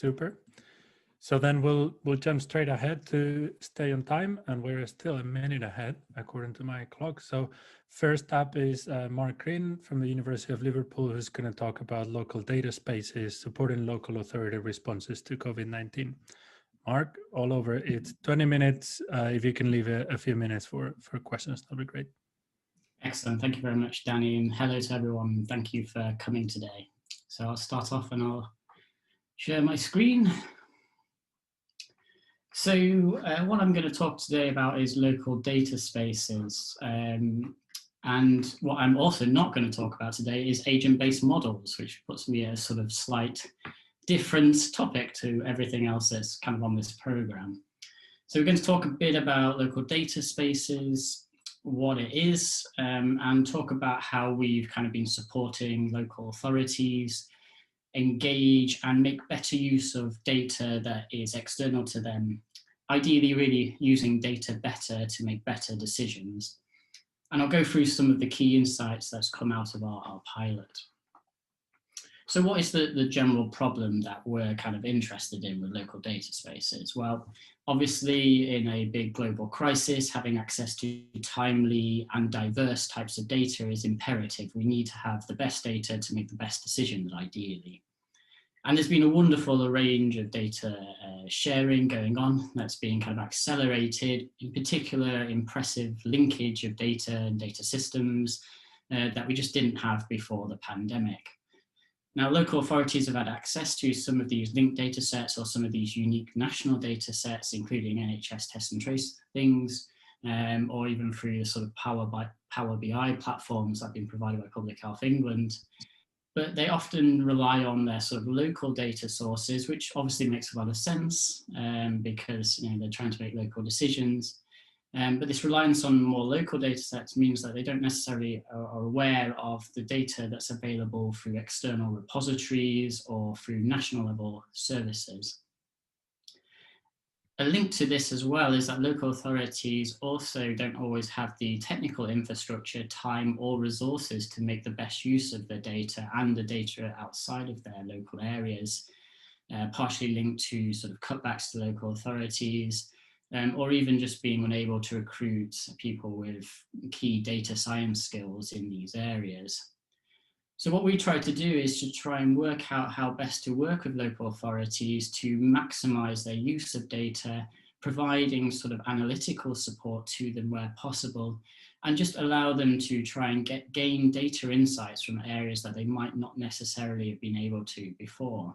Super. So then we'll jump straight ahead to stay on time, and we're still a minute ahead according to my clock. So first up is Mark Green from the University of Liverpool, who's going to talk about local data spaces supporting local authority responses to COVID-19. Mark, all over. It's 20 minutes. If you can leave a few minutes for questions, that'll be great. Excellent. Thank you very much, Danny, and hello to everyone. Thank you for coming today. So I'll start off and I'll share my screen. So what I'm going to talk today about is local data spaces. And what I'm also not going to talk about today is agent-based models, which puts me at a sort of slight different topic to everything else that's kind of on this program. So we're going to talk a bit about local data spaces, what it is, and talk about how we've kind of been supporting local authorities engage and make better use of data that is external to them, ideally really using data better to make better decisions. And I'll go through some of the key insights that's come out of our pilot. So what is the general problem that we're kind of interested in with local data spaces? Well, obviously in a big global crisis, having access to timely and diverse types of data is imperative. We need to have the best data to make the best decisions, ideally. And there's been a wonderful range of data sharing going on that's being kind of accelerated, in particular impressive linkage of data and data systems that we just didn't have before the pandemic. Now, local authorities have had access to some of these linked data sets or some of these unique national data sets, including NHS test and trace things, or even through the sort of Power BI platforms that have been provided by Public Health England. But they often rely on their sort of local data sources, which obviously makes a lot of sense because they're trying to make local decisions. But this reliance on more local data sets means that they don't necessarily are aware of the data that's available through external repositories or through national level services. A link to this as well is that local authorities also don't always have the technical infrastructure, time or resources to make the best use of the data and the data outside of their local areas, partially linked to sort of cutbacks to local authorities, or even just being unable to recruit people with key data science skills in these areas. So what we try to do is to try and work out how best to work with local authorities to maximize their use of data, providing sort of analytical support to them where possible, and just allow them to try and gain data insights from areas that they might not necessarily have been able to before.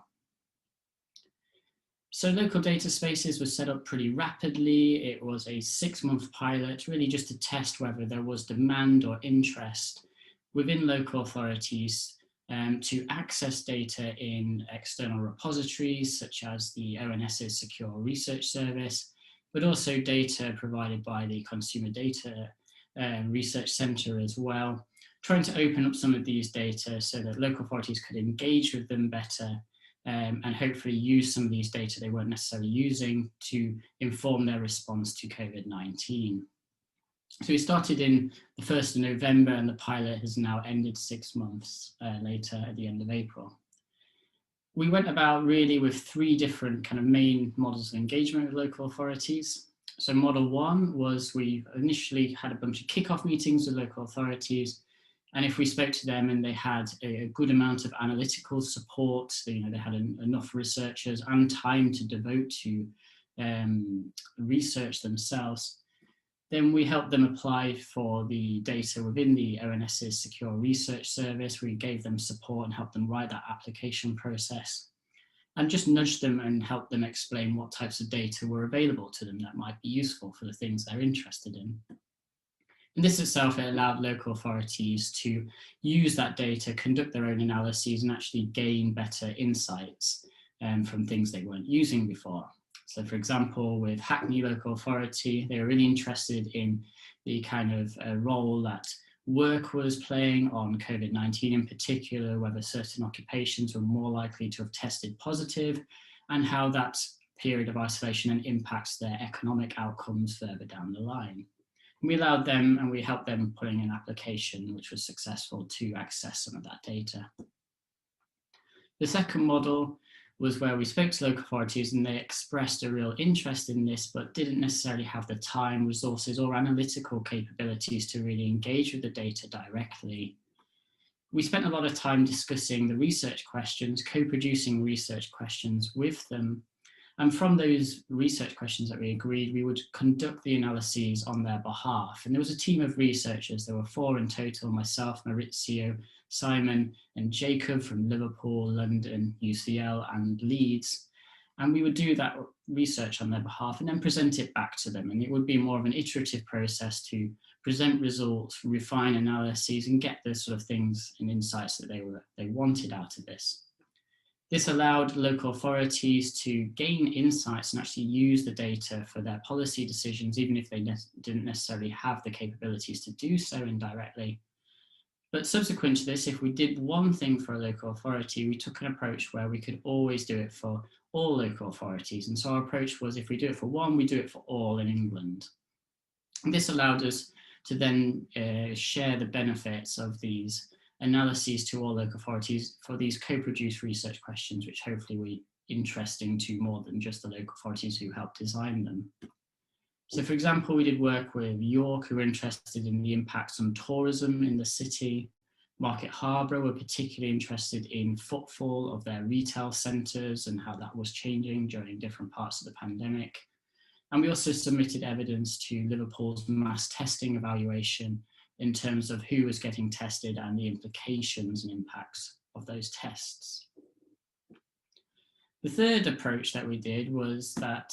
So local data spaces was set up pretty rapidly. It was a 6-month pilot, really just to test whether there was demand or interest within local authorities to access data in external repositories, such as the ONS's Secure Research Service, but also data provided by the Consumer Data Research Centre as well, trying to open up some of these data so that local authorities could engage with them better and hopefully use some of these data they weren't necessarily using to inform their response to COVID-19. So we started in the 1st of November and the pilot has now ended 6 months later at the end of April. We went about really with 3 different kind of main models of engagement with local authorities. So model 1 was we initially had a bunch of kickoff meetings with local authorities, and if we spoke to them and they had a good amount of analytical support, they had enough researchers and time to devote to research themselves, then we helped them apply for the data within the ONS's Secure Research Service. We gave them support and helped them write that application process and just nudged them and helped them explain what types of data were available to them that might be useful for the things they're interested in. And this itself, it allowed local authorities to use that data, conduct their own analyses and actually gain better insights from things they weren't using before. So for example, with Hackney Local Authority, they were really interested in the kind of role that work was playing on COVID-19 in particular, whether certain occupations were more likely to have tested positive and how that period of isolation and impacts their economic outcomes further down the line. And we allowed them and we helped them put in an application which was successful to access some of that data. The second model was where we spoke to local authorities and they expressed a real interest in this, but didn't necessarily have the time, resources, or analytical capabilities to really engage with the data directly. We spent a lot of time discussing the research questions, co-producing research questions with them. And from those research questions that we agreed, we would conduct the analyses on their behalf. And there was a team of researchers, there were 4 in total, myself, Maurizio, Simon and Jacob from Liverpool, London, UCL and Leeds. And we would do that research on their behalf and then present it back to them. And it would be more of an iterative process to present results, refine analyses and get the sort of things and insights that they wanted out of this. This allowed local authorities to gain insights and actually use the data for their policy decisions, even if they didn't necessarily have the capabilities to do so indirectly. But subsequent to this, if we did one thing for a local authority, we took an approach where we could always do it for all local authorities. And so our approach was, if we do it for one, we do it for all in England. And this allowed us to then share the benefits of these analyses to all local authorities for these co-produced research questions, which hopefully were interesting to more than just the local authorities who helped design them. So for example, we did work with York, who were interested in the impacts on tourism in the city. Market Harborough were particularly interested in footfall of their retail centres and how that was changing during different parts of the pandemic. And we also submitted evidence to Liverpool's mass testing evaluation in terms of who was getting tested and the implications and impacts of those tests. The third approach that we did was that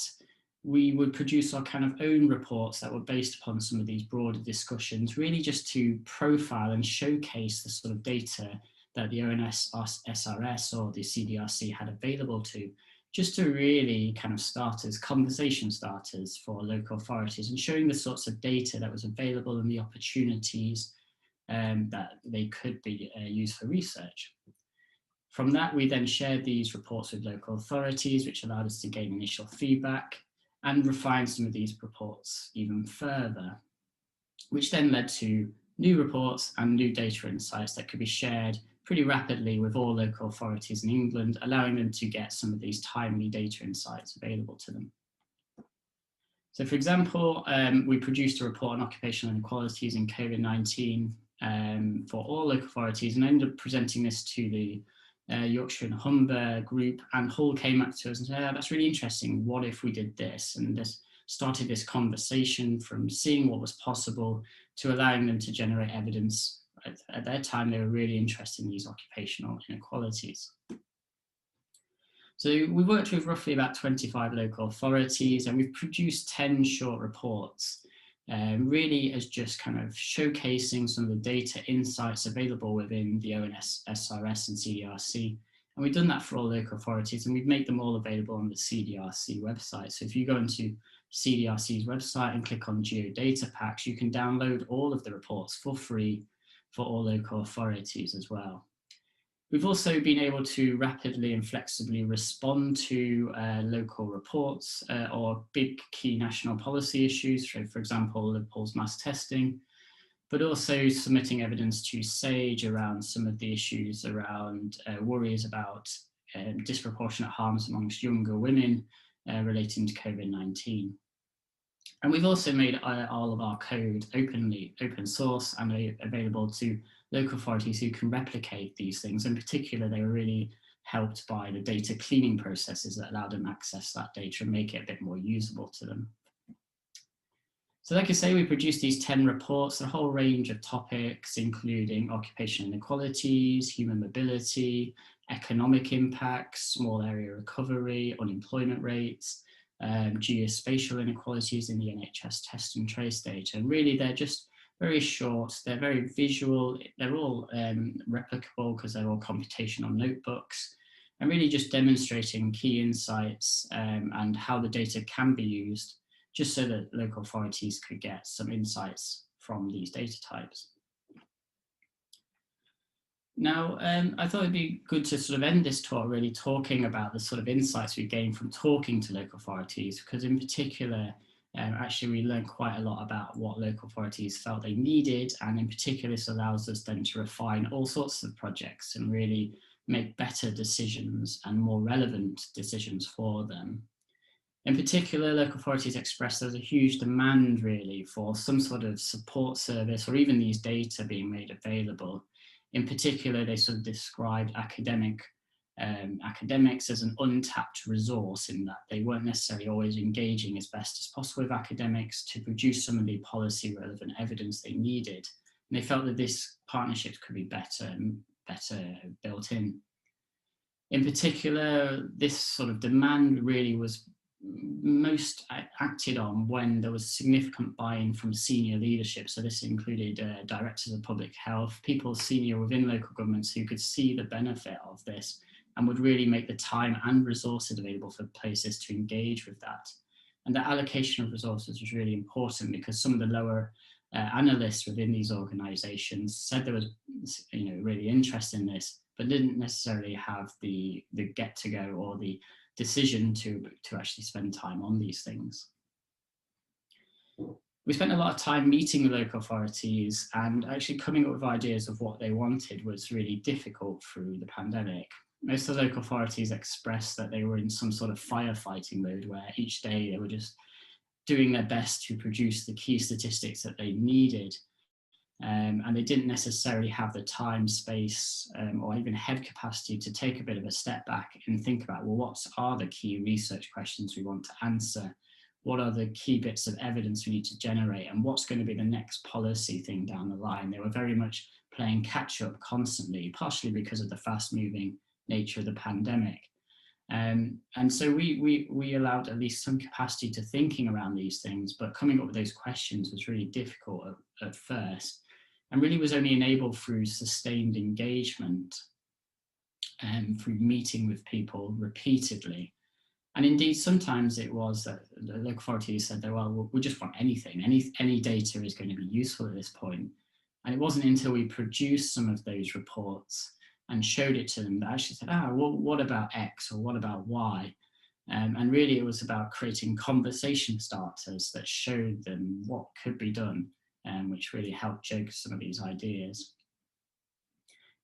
we would produce our kind of own reports that were based upon some of these broader discussions, really just to profile and showcase the sort of data that the ONS SRS or the CDRC had available to, just to really kind of start as conversation starters for local authorities and showing the sorts of data that was available and the opportunities that they could be used for research. From that, we then shared these reports with local authorities, which allowed us to gain initial feedback and refine some of these reports even further, which then led to new reports and new data insights that could be shared pretty rapidly with all local authorities in England, allowing them to get some of these timely data insights available to them. So for example, we produced a report on occupational inequalities in COVID-19 for all local authorities and ended up presenting this to the Yorkshire and Humber group, and Hull came up to us and said, oh, that's really interesting, what if we did this? And this started this conversation from seeing what was possible to allowing them to generate evidence. At their time, they were really interested in these occupational inequalities. So we worked with roughly about 25 local authorities and we've produced 10 short reports, really as just kind of showcasing some of the data insights available within the ONS, SRS and CDRC. And we've done that for all local authorities and we've made them all available on the CDRC website. So if you go into CDRC's website and click on Geodata Packs, you can download all of the reports for free for all local authorities as well. We've also been able to rapidly and flexibly respond to local reports or big key national policy issues, so for example, Liverpool's mass testing, but also submitting evidence to SAGE around some of the issues around worries about disproportionate harms amongst younger women relating to COVID-19. And we've also made all of our code open source and available to local authorities who can replicate these things. In particular, they were really helped by the data cleaning processes that allowed them access that data and make it a bit more usable to them. So like I say, we produced these 10 reports, a whole range of topics, including occupational inequalities, human mobility, economic impacts, small area recovery, unemployment rates, geospatial inequalities in the NHS test and trace data. And really, they're just very short, they're very visual, they're all replicable because they're all computational notebooks, and really just demonstrating key insights and how the data can be used, just so that local authorities could get some insights from these data types. Now, I thought it'd be good to sort of end this talk really talking about the sort of insights we gained from talking to local authorities, because in particular, actually we learned quite a lot about what local authorities felt they needed, and in particular this allows us then to refine all sorts of projects and really make better decisions and more relevant decisions for them. In particular, local authorities expressed there was a huge demand really for some sort of support service or even these data being made available. In particular, they sort of described academics as an untapped resource, in that they weren't necessarily always engaging as best as possible with academics to produce some of the policy relevant evidence they needed. And they felt that this partnership could be better built in. In particular, this sort of demand really was most acted on when there was significant buy-in from senior leadership. So this included directors of public health, people senior within local governments who could see the benefit of this and would really make the time and resources available for places to engage with that. And the allocation of resources was really important, because some of the lower analysts within these organisations said there was, really interest in this, but didn't necessarily have the get to go or the decision to actually spend time on these things. We spent a lot of time meeting with local authorities, and actually coming up with ideas of what they wanted was really difficult through the pandemic. Most of the local authorities expressed that they were in some sort of firefighting mode, where each day they were just doing their best to produce the key statistics that they needed. And they didn't necessarily have the time, space, or even head capacity to take a bit of a step back and think about, well, what are the key research questions we want to answer? What are the key bits of evidence we need to generate? And what's going to be the next policy thing down the line? They were very much playing catch up constantly, partially because of the fast moving nature of the pandemic. And so we allowed at least some capacity to thinking around these things, but coming up with those questions was really difficult at first, and really was only enabled through sustained engagement and through meeting with people repeatedly. And indeed, sometimes it was that the local authorities said that, well, we just want anything, any data is going to be useful at this point. And it wasn't until we produced some of those reports and showed it to them that actually said, well, what about X or what about Y? And really it was about creating conversation starters that showed them what could be done, which really helped joke some of these ideas.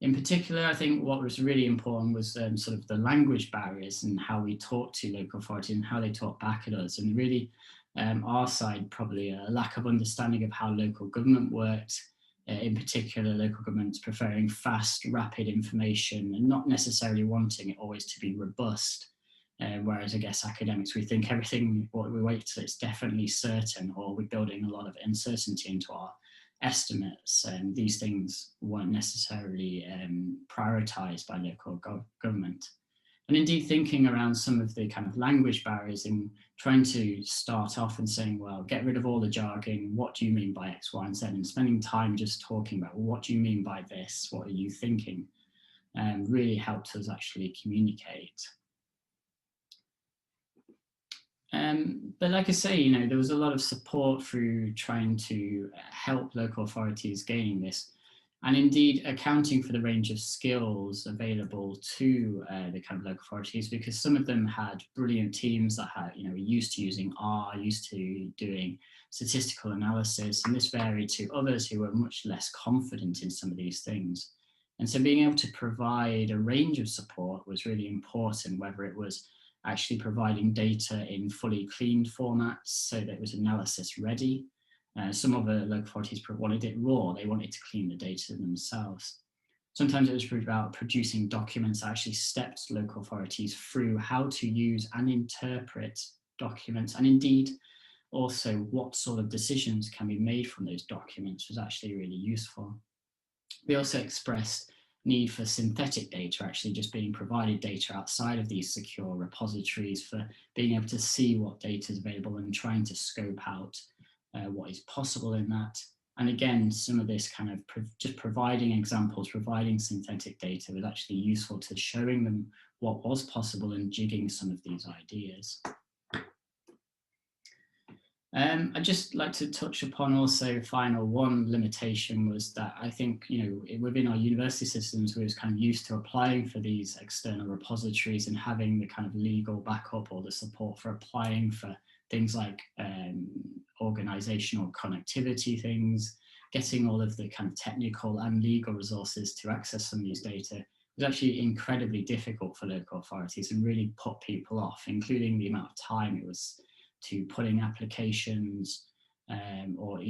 In particular, I think what was really important was sort of the language barriers and how we talk to local authorities and how they talk back at us. And really, our side, probably a lack of understanding of how local government worked, in particular, local governments preferring fast, rapid information and not necessarily wanting it always to be robust. Whereas I guess academics, we think everything, what we wait till it's definitely certain, or we're building a lot of uncertainty into our estimates. These things weren't necessarily prioritised by local government. And indeed thinking around some of the kind of language barriers in trying to start off and saying, well, get rid of all the jargon, what do you mean by X, Y, and Z? And spending time just talking about, well, what do you mean by this? What are you thinking? Really helped us actually communicate. But like I say, there was a lot of support through trying to help local authorities gaining this, and indeed accounting for the range of skills available to the kind of local authorities, because some of them had brilliant teams that had, were used to using R, used to doing statistical analysis, and this varied to others who were much less confident in some of these things. And so being able to provide a range of support was really important, whether it was actually providing data in fully cleaned formats so that it was analysis ready. Some of the local authorities wanted it raw, they wanted to clean the data themselves. Sometimes it was about producing documents that actually stepped local authorities through how to use and interpret documents, and indeed also what sort of decisions can be made from those documents was actually really useful. We also expressed need for synthetic data, actually just being provided data outside of these secure repositories, for being able to see what data is available and trying to scope out what is possible in that. And again, some of this kind of just providing examples, providing synthetic data was actually useful to showing them what was possible and jigging some of these ideas. I'd just like to touch upon also one limitation was that I think, within our university systems, we was kind of used to applying for these external repositories and having the kind of legal backup or the support for applying for things like organizational connectivity things, getting all of the kind of technical and legal resources to access some of these data was actually incredibly difficult for local authorities and really put people off, including the amount of time it was to put in applications, or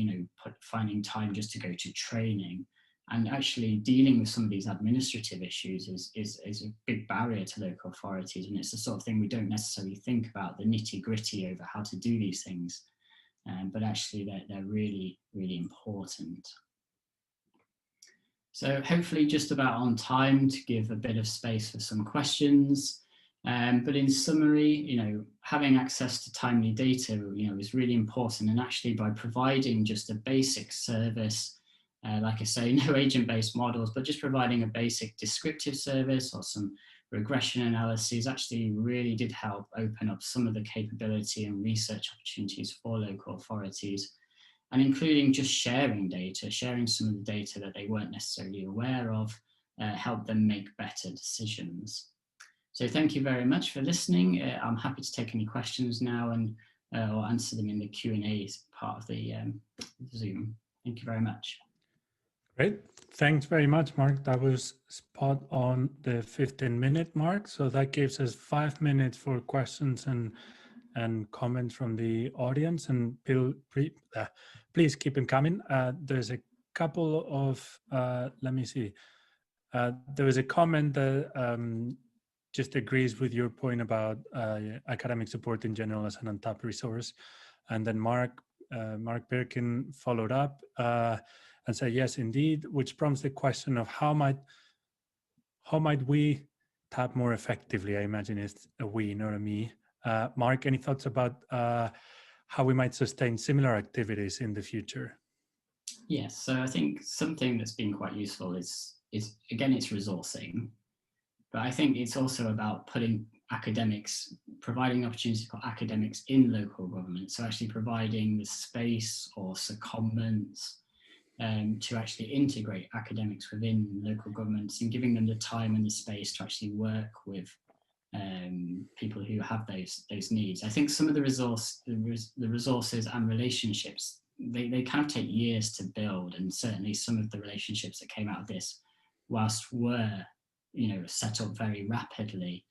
finding time just to go to training. And actually dealing with some of these administrative issues is a big barrier to local authorities, and it's the sort of thing we don't necessarily think about, the nitty-gritty over how to do these things, but actually they're really, really important. So hopefully just about on time to give a bit of space for some questions. But in summary, having access to timely data, is really important. And actually by providing just a basic service, like I say, no agent-based models, but just providing a basic descriptive service or some regression analyses actually really did help open up some of the capability and research opportunities for local authorities. And including just sharing data, sharing some of the data that they weren't necessarily aware of, helped them make better decisions. So thank you very much for listening. I'm happy to take any questions now and or answer them in the Q&A part of the Zoom. Thank you very much. Great. Thanks very much, Mark. That was spot on the 15-minute mark. So that gives us 5 minutes for questions and comments from the audience, and please keep them coming. There's a couple of, let me see. There was a comment that just agrees with your point about academic support in general as an untapped resource. And then Mark Birkin followed up and said, yes, indeed, which prompts the question of how might we tap more effectively? I imagine it's a we, not a me. Mark, any thoughts about how we might sustain similar activities in the future? Yes, so I think something that's been quite useful is again, it's resourcing, but I think it's also about providing opportunities for academics in local government. So actually providing the space or secondments to actually integrate academics within local governments and giving them the time and the space to actually work with people who have those needs. I think some of the resources and relationships, they kind of take years to build, and certainly some of the relationships that came out of this, whilst were set up very rapidly,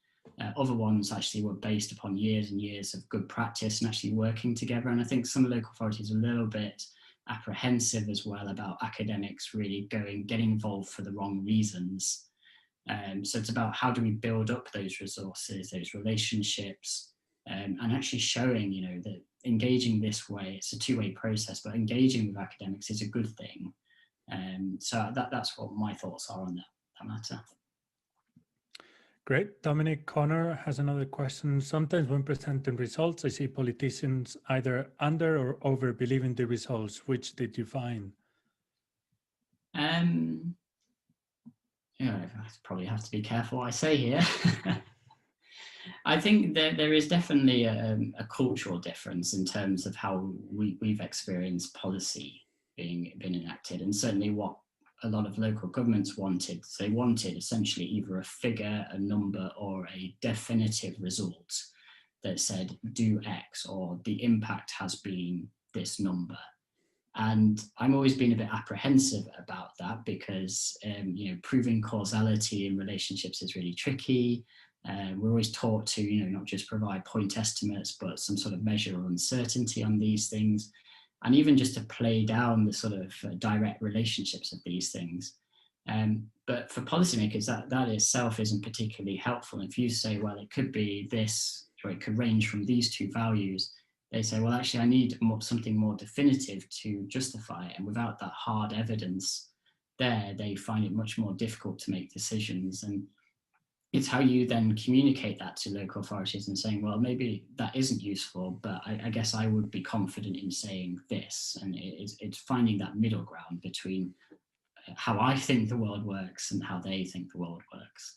other ones actually were based upon years and years of good practice and actually working together. And I think some local authorities are a little bit apprehensive as well about academics really getting involved for the wrong reasons. So it's about how do we build up those resources, those relationships, and actually showing, that engaging this way, it's a two-way process, but engaging with academics is a good thing. So that's what my thoughts are on that matter. Great. Dominic Connor has another question. Sometimes when presenting results, I see politicians either under or over believing the results. Which did you find? I probably have to be careful what I say here. I think there is definitely a cultural difference in terms of how we've experienced policy being enacted, and certainly what a lot of local governments wanted. So they wanted essentially either a figure, a number, or a definitive result that said do X, or the impact has been this number. And I'm always been a bit apprehensive about that because, proving causality in relationships is really tricky. We're always taught to, not just provide point estimates, but some sort of measure of uncertainty on these things, and even just to play down the sort of direct relationships of these things. But for policymakers, that itself isn't particularly helpful. If you say, well, it could be this, or it could range from these two values, they say, well, actually, I need something more definitive to justify it. And without that hard evidence there, they find it much more difficult to make decisions. And it's how you then communicate that to local authorities and saying, well, maybe that isn't useful, but I guess I would be confident in saying this. And it's finding that middle ground between how I think the world works and how they think the world works.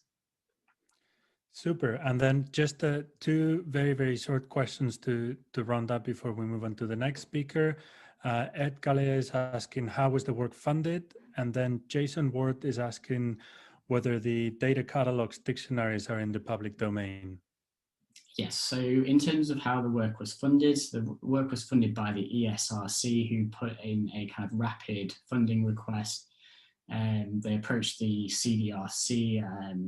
Super. And then just two very, very short questions to round up before we move on to the next speaker. Ed Galea is asking, how was the work funded? And then Jason Ward is asking whether the data catalogs dictionaries are in the public domain. Yes, so in terms of how the work was funded, the work was funded by the ESRC, who put in a kind of rapid funding request. They approached the CDRC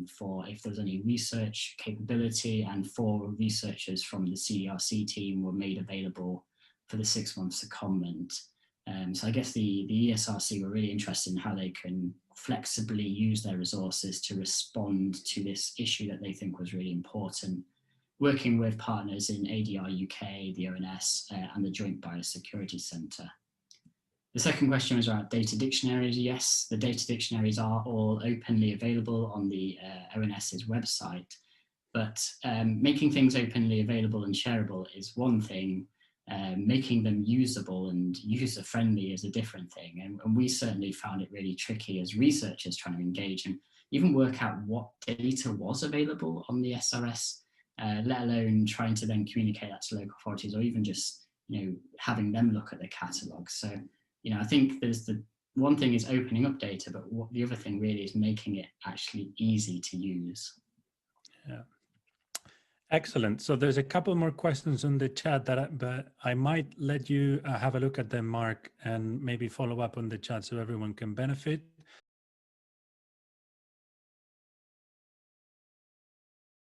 for if there was any research capability, and 4 researchers from the CDRC team were made available for the 6 months secondment. So I guess the ESRC were really interested in how they can flexibly use their resources to respond to this issue that they think was really important, working with partners in ADR UK, the ONS, and the Joint Biosecurity Centre. The second question was about data dictionaries. Yes, the data dictionaries are all openly available on the ONS's website, but making things openly available and shareable is one thing. Making them usable and user-friendly is a different thing. And we certainly found it really tricky as researchers trying to engage and even work out what data was available on the SRS, let alone trying to then communicate that to local authorities, or even just, having them look at the catalogue. So, I think there's the one thing is opening up data, but what the other thing really is making it actually easy to use. Yeah. Excellent. So there's a couple more questions on the chat but I might let you have a look at them, Mark, and maybe follow up on the chat so everyone can benefit.